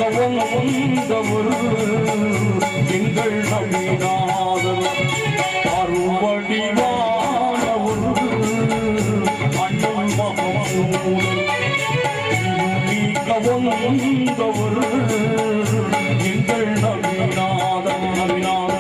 வந்தவர் எங்கள் நம்பினாதவர் அருவடிவானவர் அண்ணன் மகமூதர் நீக்க வந்தவர் எங்கள் நம்பினாதவர் நம்பினாதவர்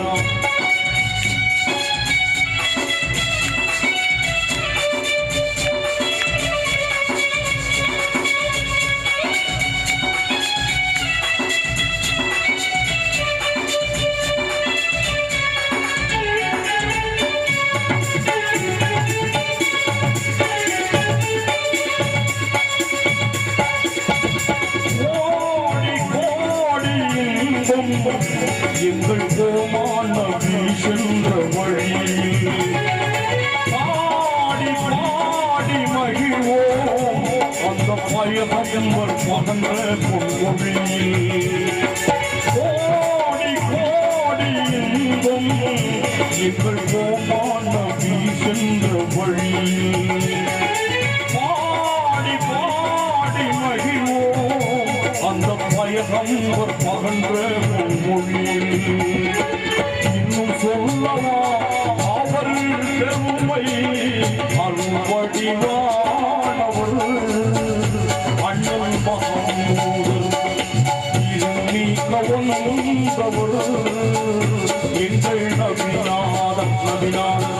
எங்கள் கோமான சென்ற வழியில் பாடி பாடி மகிழ்வோம் அந்த பயபயம்பர் பகன்ற பொன்மொழியில் கோடி கோடி இன்பம் எங்கள் கோமான சென்ற வழியில் பாடி பாடி மகிழ்வோம் அந்த பயபயம்பர் பகன்ற இன்னும் சொல்லவா அவர் பெருமை அருள்வடிவானவர் அண்ணன் மகமூதர் நீக்க வந்தவர் எங்கள் நபிநாதன் நபிநாதன்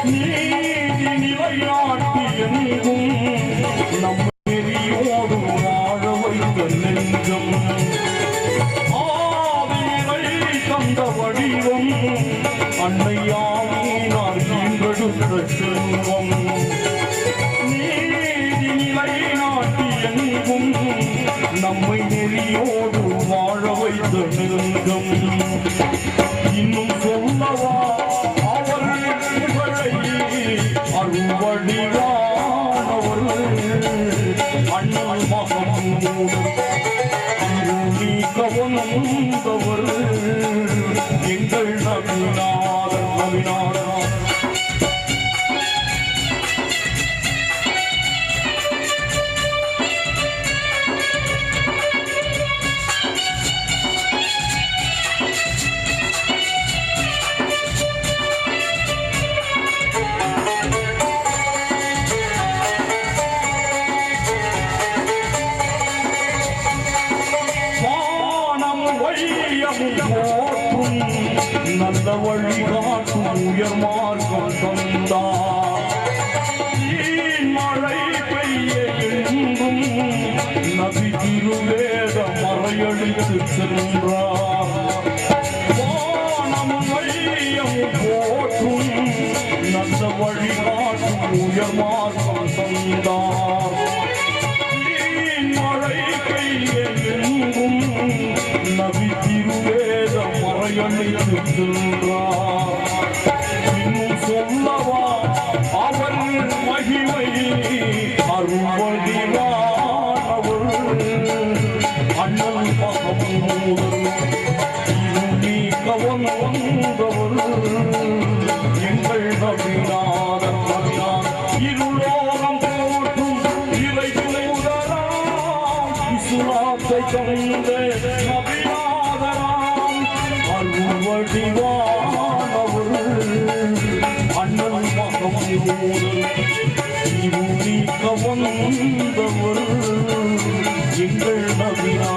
நீதி நிலையாட்டி எங்கும் நம் நெறியோடு வாழ வைத்த நெஞ்சம் ஆவியை தந்த வடிவம் அன்னையாவினார் ஈன்றெடுத்த செல்வம் நீதி நிலைநாட்டி எங்கும் நம்மை நெறியோடு வாழ வைத்த நெஞ்சம் இன்னும் சொல்லவா அவர் அருவடிவானவர் அண்ணன் மகமூதர் நீக்க வந்தவர் எங்கள் நபிநாதர் நபிநாதர் நல்ல வழிகாட்டும் உயர் மார்க்கம் தந்தார் மழை பெய்ய எங்கும் நபி திருவேத மறையடித்து சென்றார் வானம் மையம் போற்றும் நல்ல வழிகாட்டும் உயர் மார்க்கம் தந்தார் மழை பெய்ய எங்கும் நபி திருவேத மறையடித்து சென்றார் இன்னும் சொல்லவா அவர் மகிமை அருள்வடிவானவர் அண்ணன் மகமூதர் நீக்க வந்தவர் எங்கள் நபிநாதர் நபிநாதர் இருளோகம் போற்றும் இறை தூதராம் இஸ்லாத்தை தந்த நபிநாதராம் அருள்வடிவானவர் அண்ணன் மகமூதர் நீக்க வந்தவர் எங்கள் நபிநாதர்